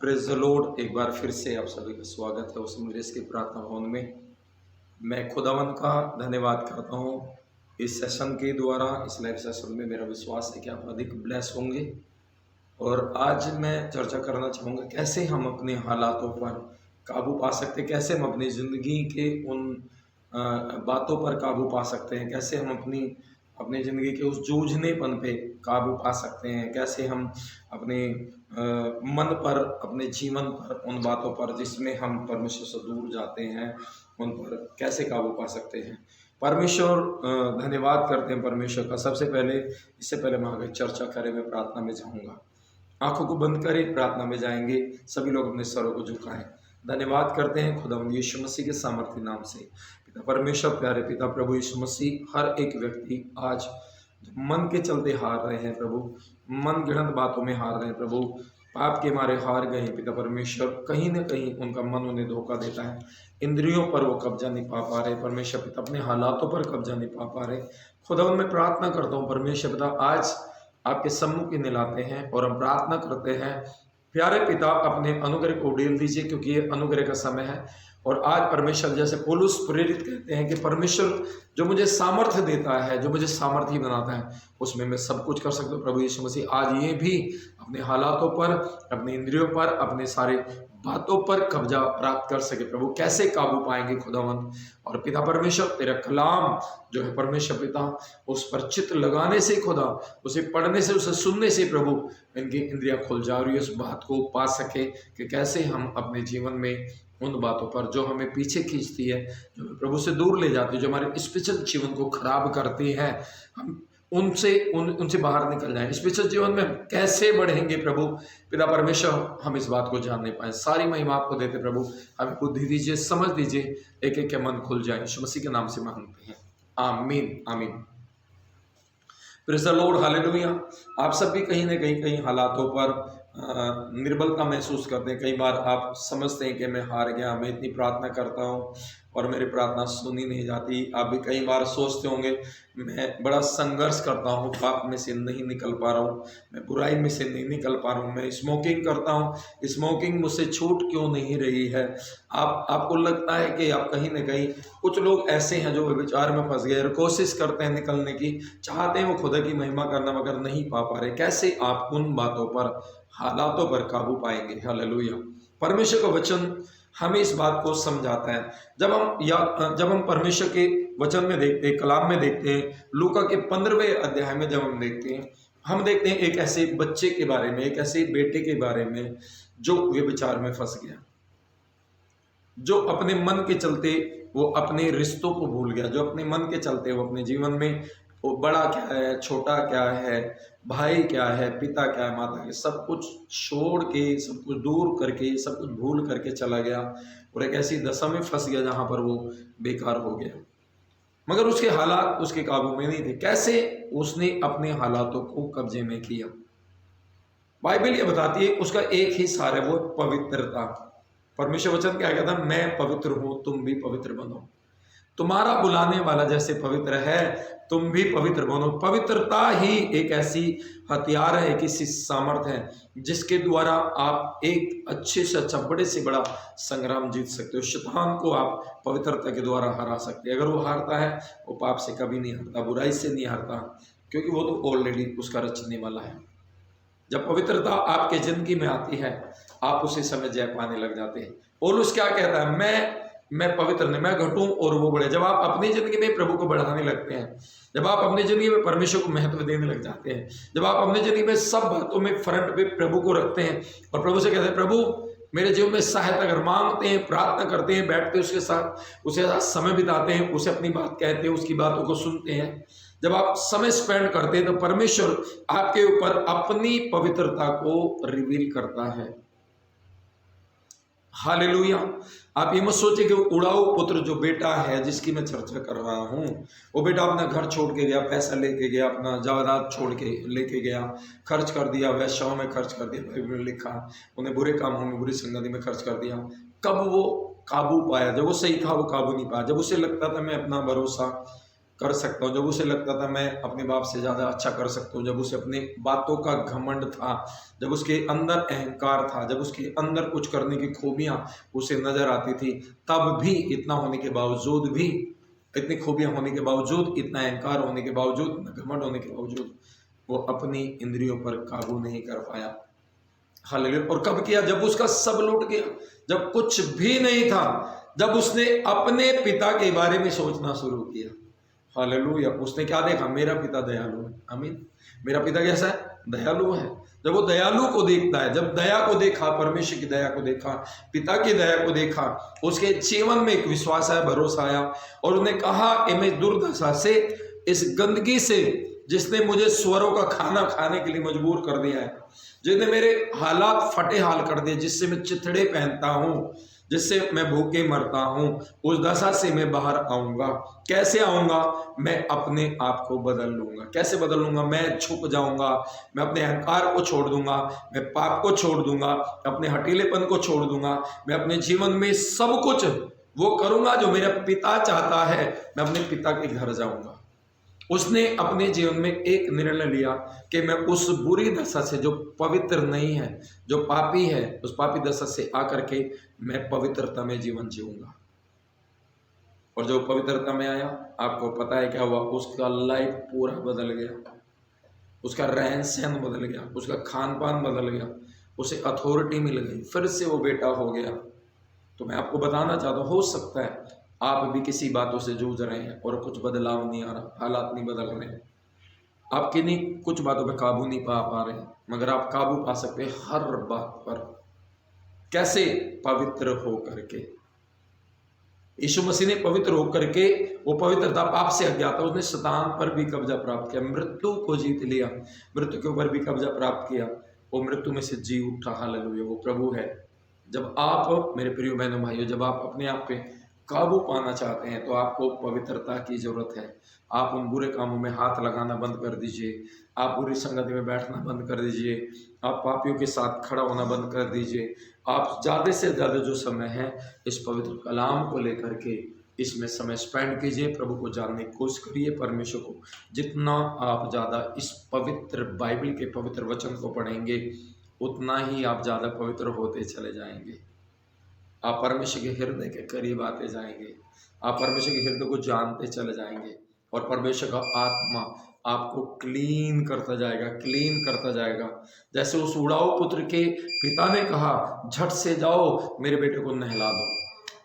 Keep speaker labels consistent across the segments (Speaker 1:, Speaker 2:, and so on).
Speaker 1: Praise the Lord. एक बार फिर से आप सभी का स्वागत है उस ग्रेस के प्रार्थना भवन में। मैं खुदावंद का धन्यवाद करता हूँ इस सेशन के द्वारा, इस लाइव सेशन में मेरा विश्वास है कि आप अधिक ब्लेस होंगे। और आज मैं चर्चा करना चाहूँगा कैसे हम अपने हालातों पर काबू पा सकते हैं, कैसे हम अपनी ज़िंदगी के उन बातों पर काबू पा सकते हैं, कैसे हम अपनी ज़िंदगी के उस जूझनेपन पे काबू पा सकते हैं, कैसे हम अपने मन पर, अपने जीवन पर, उन बातों पर जिसमें हम परमेश्वर से दूर जाते हैं, उन पर कैसे काबू पा सकते हैं। परमेश्वर, धन्यवाद करते हैं परमेश्वर का। इससे पहले मैं आगे चर्चा करें, मैं प्रार्थना में जाऊँगा। आंखों को बंद करें, प्रार्थना में जाएंगे। सभी लोग अपने सरों को झुकाएं। धन्यवाद करते हैं खुदावंद यीशु मसीह के सामर्थ्य नाम से। पिता परमेश्वर, प्यारे पिता प्रभु यीशु मसीह, हर एक व्यक्ति आज मन के चलते हार रहे हैं प्रभु, मन गढ़ंत बातों में हार रहे हैं प्रभु, पाप के मारे हार गए हैं पिता परमेश्वर। कहीं ना कहीं उनका मन उन्हें धोखा देता है, इंद्रियों पर वो कब्जा नहीं पा पा रहे परमेश्वर पिता, अपने हालातों पर कब्जा नहीं पा पा रहे। खुदावंद मैं प्रार्थना करता हूँ परमेश्वर पिता, आज आपके सम्मुख में लाते हैं और हम प्रार्थना करते हैं प्यारे पिता, अपने अनुग्रह को उड़ेल दीजिए क्योंकि ये अनुग्रह का समय है। और आज परमेश्वर, जैसे पौलुस प्रेरित कहते हैं कि परमेश्वर जो मुझे सामर्थ्य देता है, जो मुझे सामर्थ्य बनाता है, उसमें मैं सब कुछ कर सकता हूँ। प्रभु यीशु मसीह आज ये भी अपने हालातों पर, अपने इंद्रियों पर, अपने सारे बातों पर कब्जा प्राप्त कर सके। प्रभु कैसे काबू पाएंगे खुदावंद? और पिता परमेश्वर, तेरा कलाम जो है परमेश्वर पिता, उस पर चित्त लगाने से खुदा, उसे पढ़ने से, उसे सुनने से प्रभु इनकी इंद्रियां खुल जा रही है, उस बात को पा सके कि कैसे हम अपने जीवन में उन बातों पर जो हमें पीछे खींचती है, जो हमें प्रभु से दूर ले जाती है, जो हमारे स्पिरिचुअल जीवन को खराब करती है, हम उनसे बाहर निकल जाएं। स्पिरिचुअल जीवन में हम कैसे बढ़ेंगे प्रभु पिता परमेश्वर, हम इस बात को जान नहीं पाए। सारी महिमा आपको देते प्रभु, हमें बुद्धि दीजिए, समझ दीजिए, एक एक के मन खुल जाए। यीशु मसीह के नाम से मांगते हैं, आमीन आमीन। Praise the Lord, hallelujah. आप सब भी कहीं ना कहीं हालातों पर निर्बलता महसूस करते हैं। कई बार आप समझते हैं कि मैं हार गया, मैं इतनी प्रार्थना करता हूँ और मेरी प्रार्थना सुनी नहीं जाती। आप भी कई बार सोचते होंगे मैं बड़ा संघर्ष करता हूँ, पाप में से नहीं निकल पा रहा हूँ, मैं बुराई में से नहीं निकल पा रहा हूँ, मैं स्मोकिंग करता हूँ, स्मोकिंग मुझसे छूट क्यों नहीं रही है। आपको लगता है कि आप कहीं ना कहीं, कुछ लोग ऐसे हैं जो विचार में फंस गए और कोशिश करते हैं निकलने की, चाहते हैं वो खुदा की महिमा करना मगर नहीं पा पा रहे। कैसे आप उन बातों पर, हालातों पर काबू पाएंगे? हालेलुया। परमेश्वर का वचन हमें इस बात को समझाता है। जब हम परमेश्वर के वचन में देखते हैं, कलाम में देखते हैं, लूका के 15वें अध्याय में जब हम देखते हैं एक ऐसे बच्चे के बारे में, एक ऐसे बेटे के बारे में जो व्यभिचार में फंस गया, जो अपने मन के चलते वो अपने रिश्तों को भूल गया, जो अपने मन के चलते वो अपने जीवन में वो बड़ा क्या है, छोटा क्या है, भाई क्या है, पिता क्या है, माता के, सब कुछ छोड़ के, सब कुछ दूर करके, सब कुछ भूल करके चला गया और एक ऐसी दशा में फंस गया जहां पर वो बेकार हो गया। मगर उसके हालात उसके काबू में नहीं थे। कैसे उसने अपने हालातों को कब्जे में किया? बाइबल ये बताती है उसका एक ही सार है, वो पवित्रता। परमेश्वर वचन क्या कहता है? मैं पवित्र हूं, तुम भी पवित्र बनो। तुम्हारा बुलाने वाला जैसे पवित्र है, तुम भी पवित्र बनो। पवित्रता ही एक ऐसी हथियार है, एक ऐसी सामर्थ है जिसके द्वारा आप एक अच्छे से अच्छा, बड़े से बड़ा संग्राम जीत सकते हो। शैतान को आप पवित्रता के द्वारा हरा सकते हैं। अगर वो हारता है, वो पाप से कभी नहीं हारता, बुराई से नहीं हारता, क्योंकि वो तो ऑलरेडी उसका रचने वाला है। जब पवित्रता आपके जिंदगी में आती है, आप उसी समय जय पाने लग जाते हैं। पौलुस क्या कहता है? मैं पवित्र नहीं, मैं घटूं और वो बढ़े। जब आप अपनी जिंदगी में प्रभु को बढ़ाने लगते हैं, जब आप अपनी जिंदगी में परमेश्वर को महत्व देने लग जाते हैं, जब आप अपनी जिंदगी में सब बातों में फ्रंट पे प्रभु को रखते हैं और प्रभु से कहते हैं प्रभु मेरे जीवन में सहायता, अगर मांगते हैं, प्रार्थना करते हैं, बैठते उसके साथ समय बिताते हैं, उसे अपनी बात कहते हैं, उसकी बातों को सुनते हैं, जब आप समय स्पेंड करते हैं तो परमेश्वर आपके ऊपर अपनी पवित्रता को रिवील करता है। हालेलुया। आप ये मत सोचिए कि उड़ाऊ पुत्र जो बेटा है जिसकी मैं चर्चा कर रहा हूँ, वो बेटा अपना घर छोड़ के गया, पैसा लेके गया, अपना जायदाद छोड़ के लेके गया, खर्च कर दिया, वैश्याओं में खर्च कर दिया, बाइबल में लिखा, उन्हें बुरे कामों में, बुरी संगति में खर्च कर दिया। कब वो काबू पाया? जब वो सही था वो काबू नहीं पाया। जब उसे लगता था मैं अपना भरोसा कर सकता हूँ, जब उसे लगता था मैं अपने बाप से ज़्यादा अच्छा कर सकता हूँ, जब उसे अपने बातों का घमंड था, जब उसके अंदर अहंकार था, जब उसके अंदर कुछ करने की खूबियाँ उसे नजर आती थी, तब भी इतना होने के बावजूद भी, इतनी खूबियाँ होने के बावजूद, इतना अहंकार होने के बावजूद, इतना घमंड होने के बावजूद वो अपनी इंद्रियों पर काबू नहीं कर पाया। हालेलुया। और कब किया? जब उसका सब लूट गया, जब कुछ भी नहीं था, जब उसने अपने पिता के बारे में सोचना शुरू किया। हालेलुया। उसने क्या देखा? मेरा पिता दयालु है। आमीन। मेरा पिता कैसा है? दयालु है। जब वो दयालु को देखता है, जब दया को देखा, परमेश्वर की दया को देखा, पिता की दया को देखा, उसके जीवन में एक विश्वास आया, भरोसा आया, और उसने कहा कि मैं दुर्दशा से, इस गंदगी से, जिसने मुझे स्वरों का खाना खाने के लिए मजबूर कर दिया है, जिसने मेरे हालात फटे हाल कर दिए, जिससे मैं चिथड़े पहनता हूँ, जिससे मैं भूखे मरता हूँ, उस दशा से मैं बाहर आऊंगा। कैसे आऊंगा? मैं अपने आप को बदल लूंगा। कैसे बदल लूंगा? मैं छुप जाऊंगा, मैं अपने अहंकार को छोड़ दूंगा, मैं पाप को छोड़ दूंगा, अपने हठीलेपन को छोड़ दूंगा, मैं अपने जीवन में सब कुछ वो करूंगा जो मेरा पिता चाहता है। मैं अपने पिता के घर जाऊंगा। उसने अपने जीवन में एक निर्णय लिया कि मैं उस बुरी दशा से, जो पवित्र नहीं है, जो पापी है, उस पापी दशा से आकर के मैं पवित्रता में जीवन जीऊंगा। और जो पवित्रता में आया, आपको पता है क्या हुआ? उसका लाइफ पूरा बदल गया, उसका रहन सहन बदल गया, उसका खान पान बदल गया, उसे अथॉरिटी मिल गई, फिर से वो बेटा हो गया। तो मैं आपको बताना चाहता हूँ, हो सकता है आप भी किसी बातों से जूझ रहे हैं और कुछ बदलाव नहीं आ रहा, हालात नहीं बदल रहे हैं, आप किन्हीं कुछ बातों पे काबू नहीं पा रहे हैं, मगर आप काबू पा सकते हैं हर बात पर। कैसे? पवित्र हो करके। यीशु मसीह ने पवित्र होकर के, वो पवित्रता पाप से अज्ञात था, उसने शैतान पर भी कब्जा प्राप्त किया, मृत्यु को जीत लिया, मृत्यु के ऊपर भी कब्जा प्राप्त किया, वो मृत्यु में से जी उठा। हालेलुया। वो प्रभु है। जब आप, मेरे प्रिय बहनों भाइयों, जब आप अपने आप पे काबू पाना चाहते हैं तो आपको पवित्रता की जरूरत है। आप उन बुरे कामों में हाथ लगाना बंद कर दीजिए, आप बुरी संगति में बैठना बंद कर दीजिए, आप पापियों के साथ खड़ा होना बंद कर दीजिए। आप ज़्यादा से ज़्यादा जो समय है, इस पवित्र कलाम को लेकर के इसमें समय स्पेंड कीजिए, प्रभु को जानने की कोशिश करिए, परमेश्वर को। जितना आप ज़्यादा इस पवित्र बाइबल के पवित्र वचन को पढ़ेंगे, उतना ही आप ज़्यादा पवित्र होते चले जाएंगे। आप परमेश्वर के हृदय के करीब आते जाएंगे, आप परमेश्वर के हृदय को जानते चले जाएंगे, और परमेश्वर का आत्मा आपको क्लीन करता जाएगा, क्लीन करता जाएगा। जैसे उस उड़ाऊ पुत्र के पिता ने कहा, झट से जाओ मेरे बेटे को नहला दो।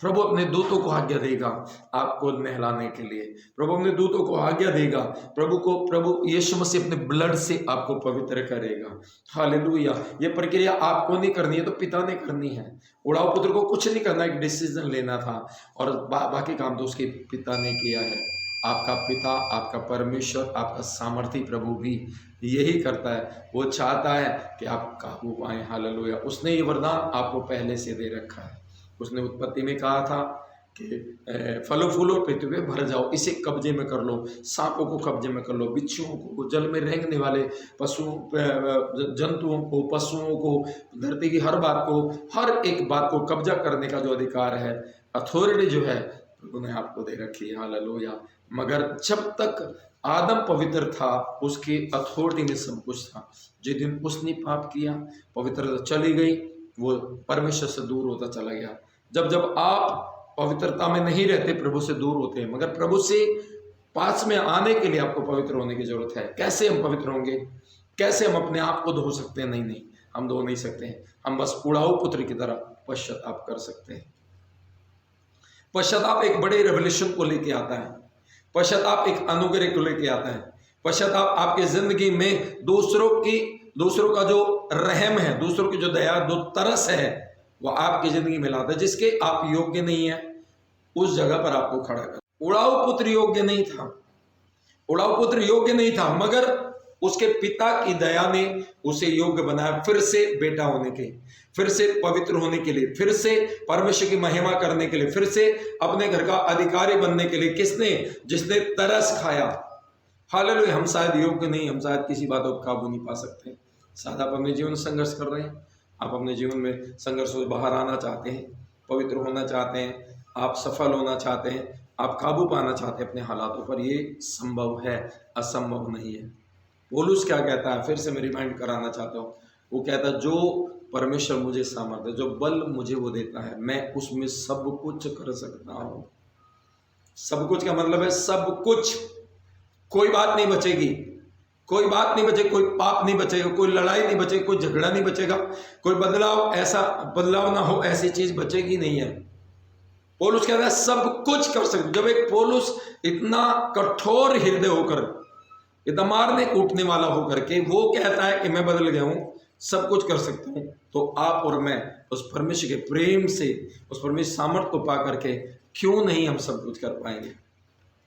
Speaker 1: प्रभु अपने दूतों को आज्ञा देगा आपको नहलाने के लिए, प्रभु अपने दूतों को आज्ञा देगा, प्रभु यीशु मसीह अपने ब्लड से आपको पवित्र करेगा। हालेलुया। ये प्रक्रिया आपको नहीं करनी है, तो पिता ने करनी है। उड़ाऊ पुत्र को कुछ नहीं करना, एक डिसीजन लेना था, और बाकी काम तो उसके पिता ने किया है। आपका पिता, आपका परमेश्वर, आपका सामर्थी प्रभु भी यही करता है। वो चाहता है कि आप काबू पाएं। हालेलुया। उसने ये वरदान आपको पहले से दे रखा है। उसने उत्पत्ति में कहा था कि फलों फूलों पृथ्वी पे भर जाओ, इसे कब्जे में कर लो, सांपों को कब्जे में कर लो, बिच्छुओं को, जल में रेंगने वाले पशुओं, जंतुओं को, पशुओं को, धरती की हर बात को, हर एक बात को कब्जा करने का जो अधिकार है, अथॉरिटी जो है, उन्हें आपको दे रखी है। हालेलुया। मगर जब तक आदम पवित्र था, उसकी अथॉरिटी में सब कुछ था। जिस दिन उसने पाप किया, पवित्रता चली गई, वो परमेश्वर से दूर होता चला गया। जब जब आप पवित्रता में नहीं रहते, प्रभु से दूर होते हैं। मगर प्रभु से पास में आने के लिए आपको पवित्र होने की जरूरत है। कैसे हम पवित्र होंगे? कैसे हम अपने आप को धो सकते हैं? नहीं, हम धो नहीं सकते हैं। हम बस उड़ाऊ पुत्र की तरह पश्चाताप कर सकते हैं। पश्चाताप एक बड़े रेवल्यूशन को लेके आता है। पश्चाताप एक अनुग्रह को लेके आता है। पश्चाताप आपके जिंदगी में दूसरों का जो रहम है, दूसरों की जो दया, जो तरस है, वो आपकी जिंदगी में लाता है। जिसके आप योग्य नहीं है, उस जगह पर आपको खड़ा कर। उड़ाऊ पुत्र योग्य नहीं था, उड़ाऊ पुत्र योग्य नहीं था, मगर उसके पिता की दया ने उसे योग्य बनाया, फिर से बेटा होने के, फिर से पवित्र होने के लिए, फिर से परमेश्वर की महिमा करने के लिए, फिर से अपने घर का अधिकारी बनने के लिए। किसने? जिसने तरस खाया। हालेलुया। हम शायद योग्य नहीं, हम शायद किसी बातों पर काबू नहीं पा सकते। शायद आप अपने जीवन में संघर्ष कर रहे हैं, आप अपने जीवन में संघर्ष से बाहर आना चाहते हैं, पवित्र होना चाहते हैं, आप सफल होना चाहते हैं, आप काबू पाना चाहते हैं अपने हालातों पर, ये संभव है, असंभव नहीं है। पौलुस क्या कहता है, फिर से मैं रिमाइंड कराना चाहता हूँ। वो कहता है जो परमेश्वर मुझे सामर्थ्य, जो बल मुझे वो देता है, मैं उसमें सब कुछ कर सकता हूँ। सब कुछ का मतलब है सब कुछ, कोई बात नहीं बचेगी, कोई बात नहीं बचेगी, कोई पाप नहीं बचेगा, कोई लड़ाई नहीं बचेगी, कोई झगड़ा नहीं बचेगा, कोई बदलाव, ऐसा बदलाव ना हो, ऐसी चीज बचेगी नहीं है। पौलुस कहता है सब कुछ कर सकते। जब एक पौलुस इतना कठोर हृदय होकर, इतना मारने कूटने वाला होकर के वो कहता है कि मैं बदल गया हूं, सब कुछ कर सकता हूं, तो आप और मैं उस परमेश्वर के प्रेम से, उस परमेश्वर सामर्थ को पा करके क्यों नहीं हम सब कुछ कर पाएंगे।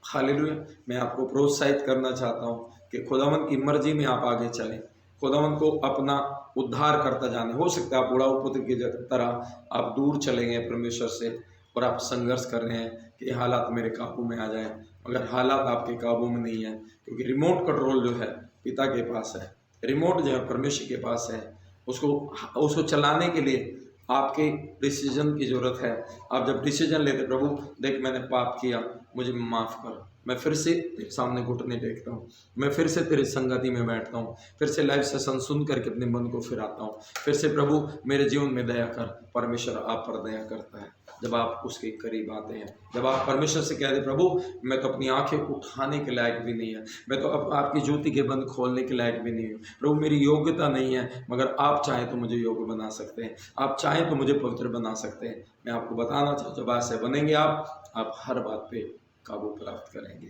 Speaker 1: हालेलुया। मैं आपको प्रोत्साहित करना चाहता हूं कि खुदावंद की मर्जी में आप आगे चलें, खुदावंद को अपना उद्धार करता जाने। हो सकता है आप बुढ़ाऊ पुत्र की तरह आप दूर चले गए परमेश्वर से और आप संघर्ष कर रहे हैं कि ये हालात मेरे काबू में आ जाए, मगर हालात आपके काबू में नहीं है, क्योंकि रिमोट कंट्रोल जो है पिता के पास है, रिमोट जो है परमेश्वर के पास है। उसको चलाने के लिए आपके डिसीजन की जरूरत है। आप जब डिसीजन लेते, प्रभु देख मैंने पाप किया, मुझे माफ़ कर, मैं फिर से तेरे सामने घुटने टेकता हूँ, मैं फिर से तेरी संगति में बैठता हूँ, फिर से लाइव सेशन सुन करके अपने मन को फिराता हूँ, फिर से प्रभु मेरे जीवन में दया कर। परमेश्वर आप पर दया करता है जब आप उसके करीब आते हैं, जब आप परमेश्वर से कहते प्रभु मैं तो अपनी आंखें उठाने के लायक भी नहीं है, मैं तो अब आपकी ज्योति के बंद खोलने के लायक भी नहीं हूँ, प्रभु मेरी योग्यता नहीं है, मगर आप चाहें तो मुझे योग्य बना सकते हैं, आप चाहें तो मुझे पवित्र बना सकते हैं। मैं आपको बताना चाहता हूँ, जब ऐसे बनेंगे आप हर बात पे काबू प्राप्त करेंगे।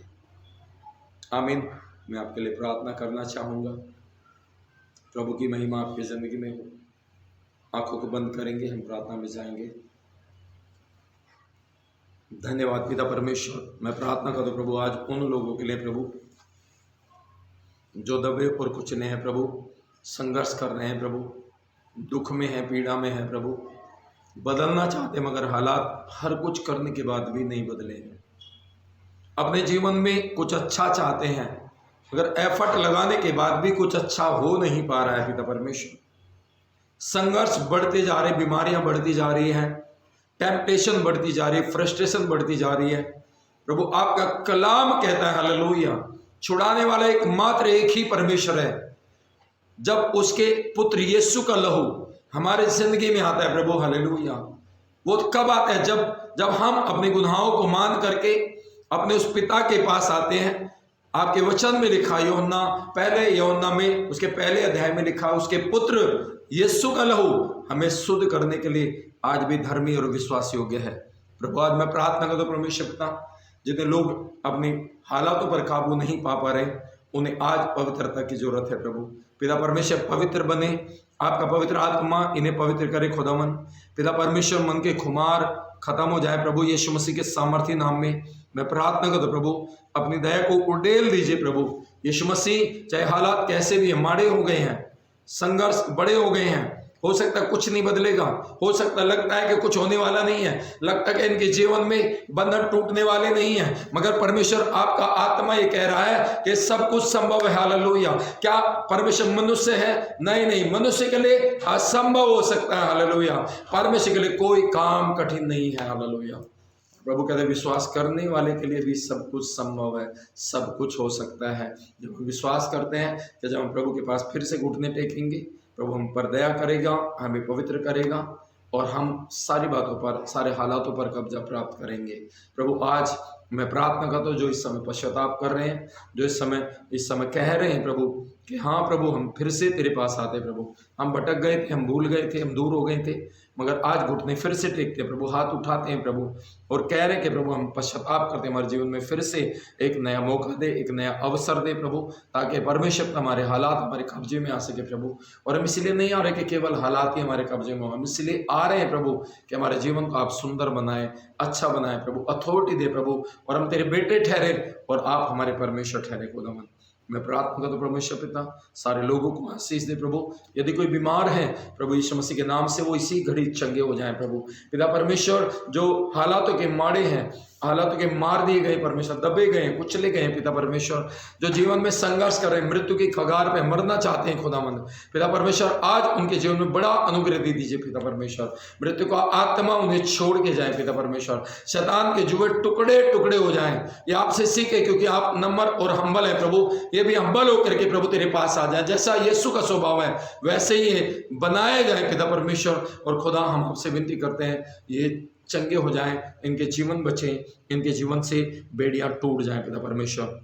Speaker 1: आमीन। मैं आपके लिए प्रार्थना करना चाहूँगा, प्रभु की महिमा आपकी ज़िंदगी में हो। आंखों को बंद करेंगे, हम प्रार्थना में जाएंगे। धन्यवाद पिता परमेश्वर, मैं प्रार्थना करता हूँ प्रभु आज उन लोगों के लिए प्रभु जो दबे और कुचले हैं प्रभु, संघर्ष कर रहे हैं प्रभु, दुख में है, पीड़ा में है प्रभु, बदलना चाहते मगर हालात हर कुछ करने के बाद भी नहीं बदले हैं, अपने जीवन में कुछ अच्छा चाहते हैं मगर एफर्ट लगाने के बाद भी कुछ अच्छा हो नहीं पा रहा है पिता परमेश्वर। संघर्ष बढ़ते जा रहे, बीमारियां बढ़ती जा रही हैं, टेम्पटेशन बढ़ती जा रही है, फ्रस्ट्रेशन बढ़ती जा रही है प्रभु। आपका कलाम कहता है हालेलुया, छुड़ाने वाला एकमात्र एक ही परमेश्वर है। जब उसके पुत्र यीशु का लहू हमारे जिंदगी में आता है प्रभु हालेलुया, वो कब आता है? जब हम अपने गुनाहों को मान करके अपने उस पिता के पास आते हैं। आपके वचन में लिखा, यूहन्ना में उसके पहले अध्याय में लिखा, उसके पुत्र यीशु का लहू हमें शुद्ध करने के लिए आज भी धर्मी और विश्वास योग्य है प्रभु। आज मैं प्रार्थना करता हूं परमेश्वर पिता, जितने लोग अपनी हालातों पर काबू नहीं पा रहे, उन्हें आज पवित्रता की जरूरत है प्रभु। पिता परमेश्वर पवित्र बने, आपका पवित्र आत्मा इन्हें पवित्र करे खुदावन। पिता परमेश्वर मन के खुमार खत्म हो जाए प्रभु, यीशु मसीह के सामर्थी नाम में मैं प्रार्थना करता हूं प्रभु, अपनी दया को उड़ेल दीजिए प्रभु यीशु मसीह। चाहे हालात कैसे भी माड़े हो गए हैं, संघर्ष बड़े हो गए हैं, हो सकता है कुछ नहीं बदलेगा, हो सकता लगता है कि कुछ होने वाला नहीं है, लगता है कि इनके जीवन में बंधन टूटने वाले नहीं है, मगर परमेश्वर आपका आत्मा ये कह रहा है कि सब कुछ संभव है हालेलुया। क्या परमेश्वर मनुष्य है? नहीं, मनुष्य के लिए असंभव हो सकता है हालेलुया, परमेश्वर के लिए कोई काम कठिन नहीं है हालेलुया। प्रभु कहते विश्वास करने वाले के लिए भी सब कुछ संभव है, सब कुछ हो सकता है। जब हम विश्वास करते हैं कि जब हम प्रभु के पास फिर से घुटने टेकेंगे, प्रभु हम पर दया करेगा, हमें पवित्र करेगा और हम सारी बातों पर, सारे हालातों पर कब्जा प्राप्त करेंगे। प्रभु आज मैं प्रार्थना करता हूँ जो इस समय पश्चाताप कर रहे हैं, जो इस समय कह रहे हैं प्रभु कि हाँ प्रभु हम फिर से तेरे पास आते हैं प्रभु, हम भटक गए थे, हम भूल गए थे, हम दूर हो गए थे, मगर आज घुटने फिर से टेकते हैं प्रभु, हाथ उठाते हैं प्रभु और कह रहे हैं कि प्रभु हम पश्चाताप करते हैं, हमारे जीवन में फिर से एक नया मौका दे, एक नया अवसर दे प्रभु, ताकि परमेश्वर हमारे हालात हमारे कब्जे में आ सके प्रभु। और हम इसलिए नहीं आ रहे कि केवल हालात ही हमारे कब्जे में हो, हम इसलिए आ रहे हैं प्रभु कि हमारे जीवन को आप सुंदर बनाए, अच्छा बनाए प्रभु, अथॉरिटी दे प्रभु, और हम तेरे बेटे ठहरे और आप हमारे परमेश्वर ठहरे खुदावन। मैं प्रार्थना करता हूं परमेश्वर पिता सारे लोगों को आशीष दे प्रभु। यदि कोई बीमार है प्रभु यीशु मसीह के नाम से वो इसी घड़ी चंगे हो जाएं प्रभु। पिता परमेश्वर जो हालातों के माड़े हैं हालांकि के मार दिए गए परमेश्वर, दबे गए, कुचले गए पिता परमेश्वर, जो जीवन में संघर्ष कर रहे हैं, मृत्यु की कगार पे मरना चाहते हैं खुदावंद पिता परमेश्वर, आज उनके जीवन में बड़ा अनुग्रह दे दीजिए पिता परमेश्वर। मृत्यु का आत्मा उन्हें छोड़ के जाए पिता परमेश्वर, शैतान के जुए टुकड़े टुकड़े हो जाएं। ये आपसे सीखे, क्योंकि आप नम्र और हम्बल है प्रभु, ये भी हम्बल होकर के प्रभु तेरे पास आ जाए। जैसा यीशु का स्वभाव है वैसे ही ये बनाए जाए पिता परमेश्वर। और खुदा हम आपसे विनती करते हैं, ये चंगे हो जाएं, इनके जीवन बचे, इनके जीवन से बेड़ियां टूट जाएं पिता परमेश्वर।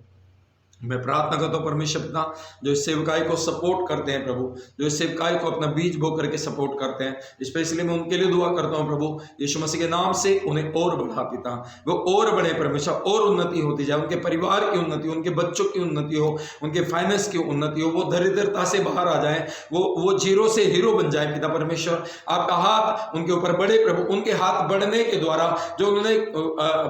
Speaker 1: मैं प्रार्थना करता हूँ परमेश्वर पिता, जो इस सेवकाई को सपोर्ट करते हैं प्रभु, जो इस सेवकाई को अपना बीज बो करके सपोर्ट करते हैं, स्पेशली मैं उनके लिए दुआ करता हूँ प्रभु, यीशु मसीह के नाम से उन्हें और बढ़ा पिता, वो और बढ़े परमेश्वर, और उन्नति होती जाए, उनके परिवार की उन्नति, उनके बच्चों की उन्नति हो, उनके फाइनेंस की उन्नति हो, वो दरिद्रता से बाहर आ जाए, वो जीरो से हीरो बन जाए पिता परमेश्वर। आपका हाथ उनके ऊपर बढ़े प्रभु, उनके हाथ बढ़ने के द्वारा जो उन्होंने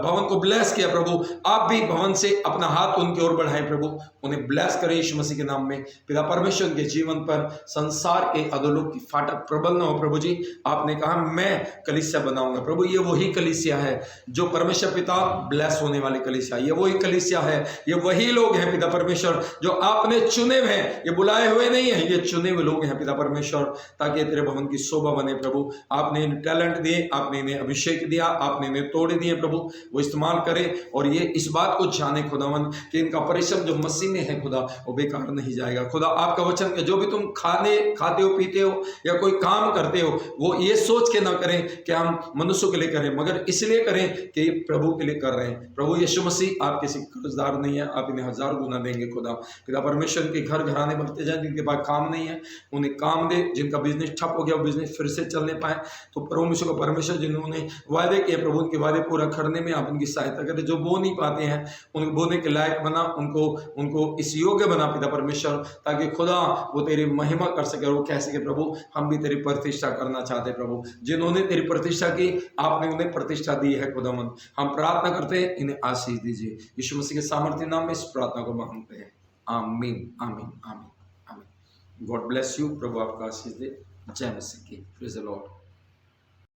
Speaker 1: भवन को ब्लेस किया प्रभु, आप भी भवन से अपना हाथ उनकी ओर बढ़ाए प्रभु, उन्हें ब्लेस करें यीशु मसीह के नाम में पिता परमेश्वर। के जीवन पर संसार के अधोलोक की फाटक प्रबल न हो प्रभु जी। आपने कहा मैं कलीसिया बनाऊंगा प्रभु, ये वही कलीसिया है जो परमेश्वर पिता ब्लेस होने वाली कलीसिया, ये वही कलीसिया है, ये वही लोग हैं पिता परमेश्वर जो आपने चुने हुए हैं, ये बुलाए हुए नहीं है, ये चुने हुए लोग हैं पिता परमेश्वर, ताकि तेरे भवन की शोभा बने प्रभु। आपने इन्हें टैलेंट दिए, आपने इन्हें अभिषेक दिया, आपने इन्हें तोड़े दिए प्रभु, वो इस्तेमाल करे और ये इस बात को जाने खुदावन कि इनका परिश्रम जो मसीह में है खुदा वो बेकार नहीं जाएगा खुदा। आपका वचन के जो भी तुम खाते हो पीते हो या कोई काम करते हो, वो ये सोच के ना करें कि हम मनुष्यों के लिए करें, मगर इसलिए करें कि प्रभु के लिए कर रहे हैं। प्रभु यीशु मसीह आप किसी कर्जदार नहीं है, आप इन्हें 1000 गुना देंगे खुदा। पिता परमेश्वर के घर घराने बढ़ते जाए, जिनके पास काम नहीं है उन्हें काम दे, जिनका बिजनेस ठप हो गया वो बिजनेस फिर से चलने पाए। तो परमेश्वर को परमेश्वर जिन्होंने वादे किए प्रभु, उनके वादे पूरा करने में आप उनकी सहायता करें। जो बो नहीं पाते हैं उनको बोने के लायक बना, उनको इस योग्य बना पिता परमेश्वर, ताकि खुदा वो तेरी महिमा कर सके और वो कह सके प्रभु हम भी तेरी प्रतिष्ठा करना चाहते प्रभु। जिन्होंने तेरी प्रतिष्ठा की आपने उन्हें प्रतिष्ठा दी है खुदावंद। हम प्रार्थना करते हैं, इन्हें आशीष दीजिए यीशु मसीह के सामर्थ्य नाम में इस प्रार्थना को मांगते हैं, आमीन आमीन आमीन आमीन। God bless you. प्रभु आपका आशीष दे। जय मसीह की। Praise the Lord.